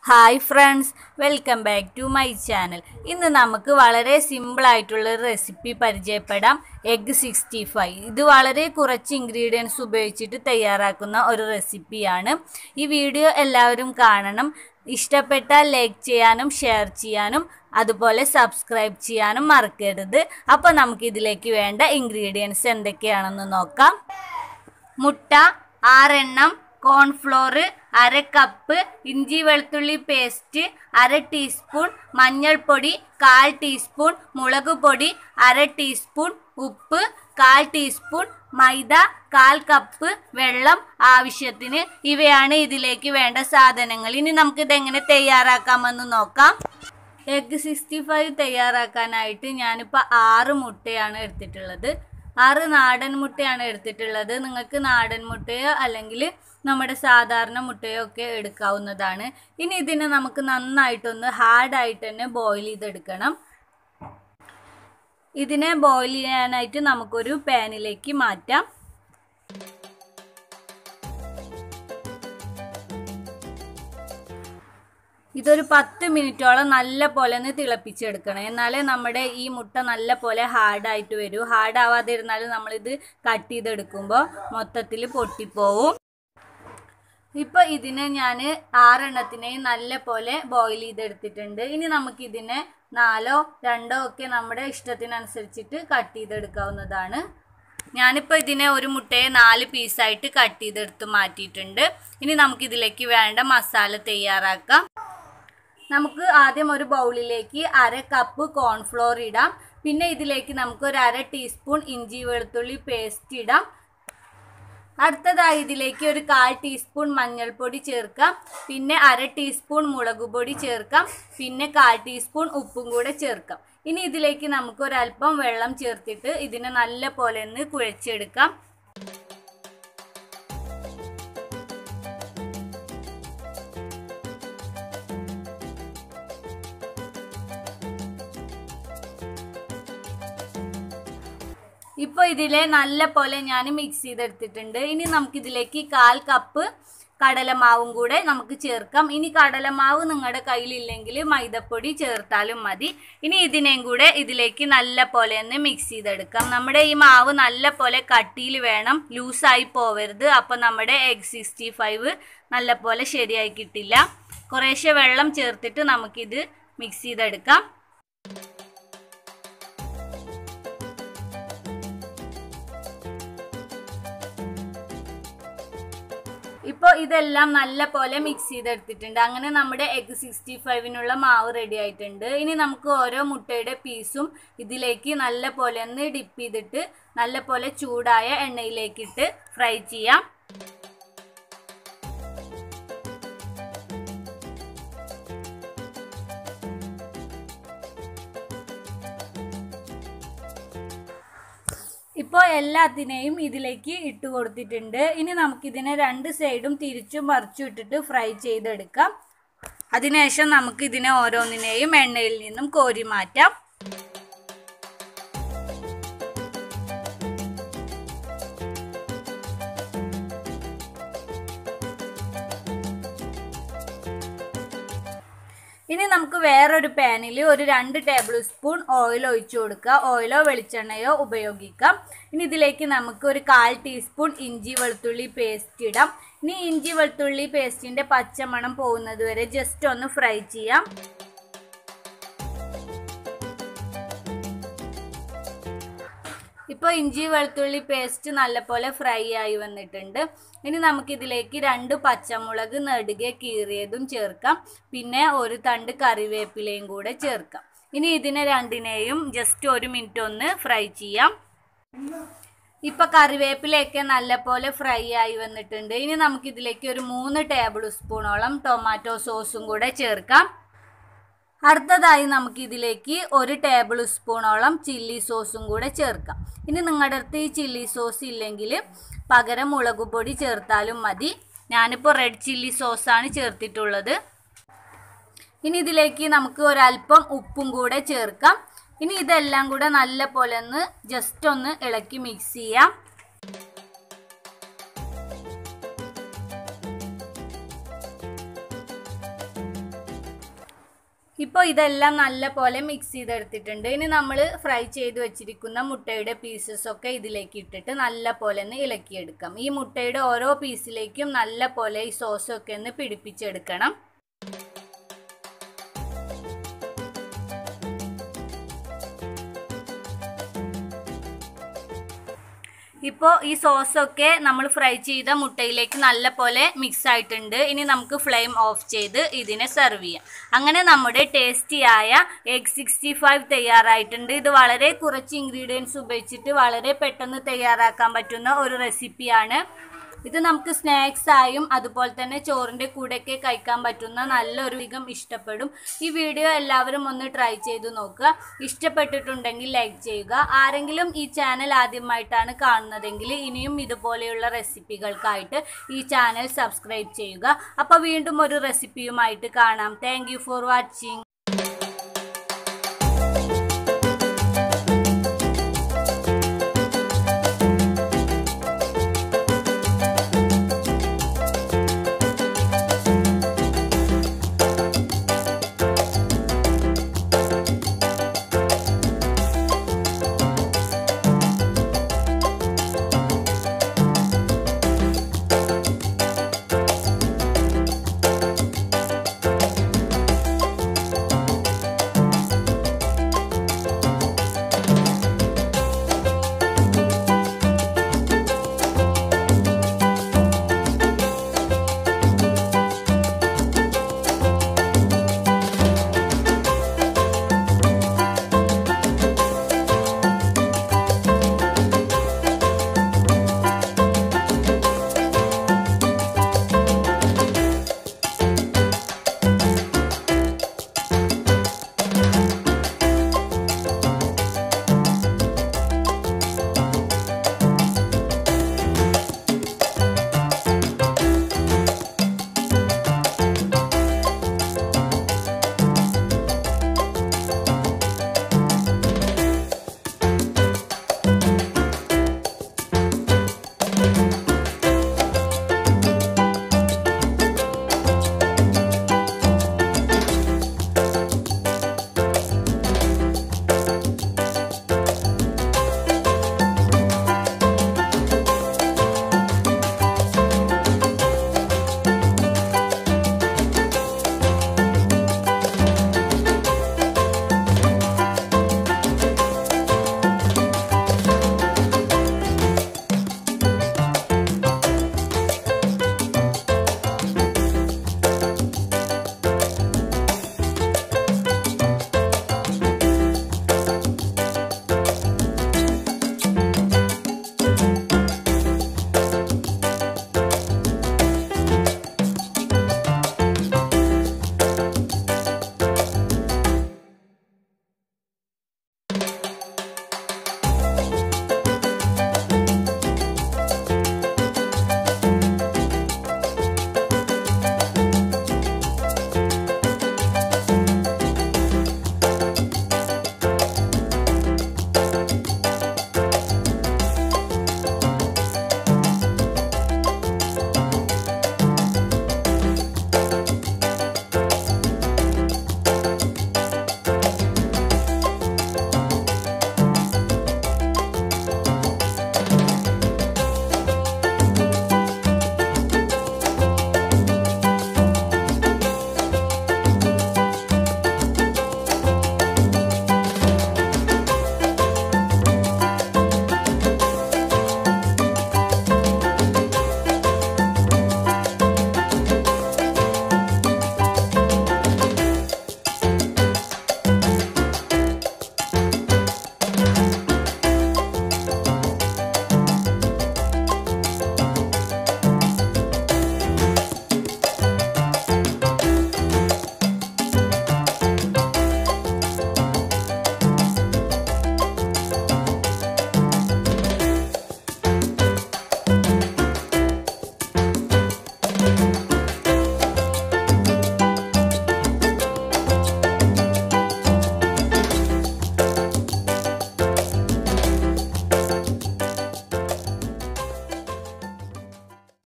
Hi friends, welcome back to my channel. ഇന്ന് നമുക്ക് വളരെ സിമ്പിളായിട്ടുള്ള റെസിപ്പി പരിചയപ്പെടാം. എഗ് 65. ഇത് വളരെ കുറച്ച് ഇൻഗ്രീഡിയൻസ് ഉപയോഗിച്ചിട്ട് തയ്യാറാക്കുന്ന ഒരു റെസിപ്പിയാണ്. ഈ വീഡിയോ എല്ലാവരും കാണണം. ഇഷ്ടപ്പെട്ടാൽ ലൈക്ക് ചെയ്യാനും ഷെയർ ചെയ്യാനും അതുപോലെ സബ്സ്ക്രൈബ് ചെയ്യാനും മറക്കരുത്. അപ്പോൾ നമുക്കിതിലേക്ക് വേണ്ട ഇൻഗ്രീഡിയൻസ് എന്തൊക്കെയാണെന്ന് നോക്കാം. മുട്ട 6 എണ്ണം, കോൺഫ്ലോർ 1/2 കപ്പ്, ഇഞ്ചി വെളുത്തുള്ളി പേസ്റ്റ് 1/2 ടീസ്പൂൺ, മഞ്ഞൾപ്പൊടി 1/4 ടീസ്പൂൺ, മുളക് പൊടി 1/2 ടീസ്പൂൺ, ഉപ്പ് 1/4 ടീസ്പൂൺ, മൈദ 1/4 കപ്പ്, വെള്ളം ആവശ്യത്തിന്. ഇവയാണ് ഇതിലേക്ക് വേണ്ട സാധനങ്ങൾ. ഇനി നമുക്കിതെങ്ങനെ തയ്യാറാക്കാമെന്ന് നോക്കാം. എഗ് 65 തയ്യാറാക്കാനായിട്ട് ഞാനിപ്പോൾ 6 മുട്ടയാണ് എടുത്തിട്ടുള്ളത്. 6 നാടൻ മുട്ടയാണ് എടുത്തിട്ടുള്ളത്. നിങ്ങൾക്ക് നാടൻ മുട്ടയോ അല്ലെങ്കിൽ നമ്മുടെ സാധാരണ മുട്ടയോ ഒക്കെ എടുക്കാവുന്നതാണ്. ഇനി ഇതിനെ നമുക്ക് നന്നായിട്ടൊന്ന് ഹാർഡായിട്ട് തന്നെ ബോയിൽ ചെയ്തെടുക്കണം. ഇതിനെ ബോയിൽ ചെയ്യാനായിട്ട് നമുക്കൊരു പാനിലേക്ക് മാറ്റാം. ഇതൊരു 10 മിനിറ്റോളം നല്ല പോലെ ഒന്ന് തിളപ്പിച്ചെടുക്കണം. എന്നാലേ നമ്മുടെ ഈ മുട്ട നല്ല പോലെ ഹാർഡായിട്ട് വരൂ. ഹാർഡാവാതിരുന്നാൽ നമ്മളിത് കട്ട് ചെയ്തെടുക്കുമ്പോൾ മൊത്തത്തിൽ പൊട്ടിപ്പോവും. ഇപ്പോൾ ഇതിനെ ഞാൻ 6 എണ്ണത്തിനെയും നല്ല പോലെ ബോയിൽ ചെയ്തെടുത്തിട്ടുണ്ട്. ഇനി നമുക്കിതിനെ 4 2 ഒക്കെ നമ്മുടെ ഇഷ്ടത്തിനനുസരിച്ചിട്ട് കട്ട് ചെയ്തെടുക്കാവുന്നതാണ്. ഞാനിപ്പോൾ ഇതിനെ ഒരു മുട്ടയെ 4 പീസായിട്ട് കട്ട് ചെയ്തെടുത്ത് മാറ്റിയിട്ടുണ്ട്. ഇനി നമുക്കിതിലേക്ക് വേണ്ട മസാല തയ്യാറാക്കാം. നമുക്ക് ആദ്യം ഒരു ബൗളിലേക്ക് 1/2 കപ്പ് കോൺഫ്ലോർ ഇടാം. പിന്നെ ഇതിലേക്ക് നമുക്ക് ഒരു 1/2 ടീസ്പൂൺ ഇഞ്ചി വെളുത്തുള്ളി പേസ്റ്റ് ഇടാം. അടുത്തതായി ഇതിലേക്ക് ഒരു 1/4 ടീസ്പൂൺ മഞ്ഞൾപ്പൊടി ചേർക്കാം. പിന്നെ 1/2 ടീസ്പൂൺ മുളക് പൊടി ചേർക്കാം. പിന്നെ 1/4 ടീസ്പൂൺ ഉപ്പും കൂടെ ചേർക്കാം. ഇനി ഇതിലേക്ക് നമുക്ക് ഒരല്പം വെള്ളം ചേർത്തിട്ട് ഇതിനെ നല്ല പോലെ ഒന്ന് കുഴച്ചെടുക്കാം. ഇപ്പോൾ ഇതിലെ നല്ല പോലെ ഞാൻ മിക്സ് ചെയ്തെടുത്തിട്ടുണ്ട്. ഇനി നമുക്കിതിലേക്ക് 1/4 കപ്പ് കടലമാവും കൂടെ നമുക്ക് ചേർക്കാം. ഇനി കടലമാവ് നിങ്ങളുടെ കയ്യിലില്ലെങ്കിൽ മൈദപ്പൊടി ചേർത്താലും മതി. ഇനി ഇതിനെയും കൂടെ ഇതിലേക്ക് നല്ല പോലെ ഒന്ന് മിക്സ് ചെയ്തെടുക്കാം. നമ്മുടെ ഈ മാവ് നല്ല പോലെ കട്ടിയിൽ വേണം, ലൂസായി പോവരുത്. അപ്പോൾ നമ്മുടെ എഗ് 65 നല്ല പോലെ ശരിയായി കിട്ടില്ല. കുറേശ്ശെ വെള്ളം ചേർത്തിട്ട് നമുക്കിത് മിക്സ് ചെയ്തെടുക്കാം. ഇപ്പോൾ ഇതെല്ലാം നല്ല പോലെ മിക്സ് ചെയ്തെടുത്തിട്ടുണ്ട്. അങ്ങനെ നമ്മുടെ എഗ് 65നുള്ള മാവ് റെഡി ആയിട്ടുണ്ട്. ഇനി നമുക്ക് ഓരോ മുട്ടയുടെ പീസും ഇതിലേക്ക് നല്ല പോലെ ഒന്ന് ഡിപ്പ് ചെയ്തിട്ട് നല്ല പോലെ ചൂടായ എണ്ണയിലേക്കിട്ട് ഫ്രൈ ചെയ്യാം. ഇപ്പോൾ എല്ലാത്തിനെയും ഇതിലേക്ക് ഇട്ട് കൊടുത്തിട്ടുണ്ട്. ഇനി നമുക്കിതിനെ 2 സൈഡും തിരിച്ചും മറിച്ചും ഇട്ടിട്ട് ഫ്രൈ ചെയ്തെടുക്കാം. അതിനുശേഷം നമുക്കിതിനെ ഓരോന്നിനെയും എണ്ണയിൽ നിന്നും കോരി മാറ്റാം. ഇനി നമുക്ക് വേറൊരു പാനിൽ ഒരു 2 ടേബിൾ സ്പൂൺ ഓയിൽ ഒഴിച്ചു കൊടുക്കുക. ഓയിലോ വെളിച്ചെണ്ണയോ ഉപയോഗിക്കാം. ഇനി ഇതിലേക്ക് നമുക്ക് ഒരു 1/4 ടീസ്പൂൺ ഇഞ്ചി വെളുത്തുള്ളി പേസ്റ്റ് ഇടാം. ഇനി ഇഞ്ചി വെളുത്തുള്ളി പേസ്റ്റിൻ്റെ പച്ചമണം പോകുന്നത് വരെ ജസ്റ്റ് ഒന്ന് ഫ്രൈ ചെയ്യാം. ഇപ്പോൾ ഇഞ്ചി വെളുത്തുള്ളി പേസ്റ്റ് നല്ലപോലെ ഫ്രൈ ആയി വന്നിട്ടുണ്ട്. ഇനി നമുക്കിതിലേക്ക് 2 പച്ചമുളക് നെടുകെ കീറിയതും ചേർക്കാം. പിന്നെ ഒരു തണ്ട് കറിവേപ്പിലയും കൂടെ ചേർക്കാം. ഇനി ഇതിനെ രണ്ടിനെയും ജസ്റ്റ് 1 മിനിറ്റ് ഒന്ന് ഫ്രൈ ചെയ്യാം. ഇപ്പോൾ കറിവേപ്പിലയൊക്കെ നല്ലപോലെ ഫ്രൈ ആയി വന്നിട്ടുണ്ട്. ഇനി നമുക്കിതിലേക്ക് ഒരു 3 ടേബിൾ സ്പൂണോളം ടൊമാറ്റോ സോസും കൂടെ ചേർക്കാം. അടുത്തതായി നമുക്കിതിലേക്ക് 1 ടേബിൾ സ്പൂണോളം ചില്ലി സോസും കൂടെ ചേർക്കാം. ഇനി നിങ്ങളുടെ അടുത്ത് ഈ ചില്ലി സോസ് ഇല്ലെങ്കിൽ പകരം മുളക് പൊടി ചേർത്താലും മതി. ഞാനിപ്പോൾ റെഡ് ചില്ലി സോസാണ് ചേർത്തിട്ടുള്ളത്. ഇനി ഇതിലേക്ക് നമുക്ക് ഒരല്പം ഉപ്പും കൂടെ ചേർക്കാം. ഇനി ഇതെല്ലാം കൂടെ നല്ല പോലെ ഒന്ന് ജസ്റ്റ് ഒന്ന് ഇളക്കി മിക്സ് ചെയ്യാം. ഇപ്പോൾ ഇതെല്ലാം നല്ല പോലെ മിക്സ് ചെയ്തെടുത്തിട്ടുണ്ട്. ഇനി നമ്മൾ ഫ്രൈ ചെയ്ത് വെച്ചിരിക്കുന്ന മുട്ടയുടെ പീസസ് ഒക്കെ ഇതിലേക്ക് ഇട്ടിട്ട് നല്ല പോലെ ഒന്ന് ഇളക്കിയെടുക്കാം. ഈ മുട്ടയുടെ ഓരോ പീസിലേക്കും നല്ല പോലെ ഈ സോസൊക്കെ ഒന്ന് പിടിപ്പിച്ചെടുക്കണം. ഇപ്പോൾ ഈ സോസൊക്കെ നമ്മൾ ഫ്രൈ ചെയ്ത മുട്ടയിലേക്ക് നല്ല പോലെ മിക്സ് ആയിട്ടുണ്ട്. ഇനി നമുക്ക് ഫ്ലെയിം ഓഫ് ചെയ്ത് ഇതിനെ സെർവ് ചെയ്യാം. അങ്ങനെ നമ്മുടെ ടേസ്റ്റിയായ എഗ് 65 തയ്യാറായിട്ടുണ്ട്. ഇത് വളരെ കുറച്ച് ഇൻഗ്രീഡിയൻസ് ഉപയോഗിച്ചിട്ട് വളരെ പെട്ടെന്ന് തയ്യാറാക്കാൻ പറ്റുന്ന ഒരു റെസിപ്പിയാണ്. ഇത് നമുക്ക് സ്നാക്സ് ആയും അതുപോലെ തന്നെ ചോറിൻ്റെ കൂടെയൊക്കെ കഴിക്കാൻ പറ്റുന്ന നല്ലൊരു അധികം ഇഷ്ടപ്പെടും. ഈ വീഡിയോ എല്ലാവരും ഒന്ന് ട്രൈ ചെയ്ത് നോക്കുക. ഇഷ്ടപ്പെട്ടിട്ടുണ്ടെങ്കിൽ ലൈക്ക് ചെയ്യുക. ആരെങ്കിലും ഈ ചാനൽ ആദ്യമായിട്ടാണ് കാണുന്നതെങ്കിൽ ഇനിയും ഇതുപോലെയുള്ള റെസിപ്പികൾക്കായിട്ട് ഈ ചാനൽ സബ്സ്ക്രൈബ് ചെയ്യുക. അപ്പോൾ വീണ്ടും ഒരു റെസിപ്പിയുമായിട്ട് കാണാം. Thank you for watching.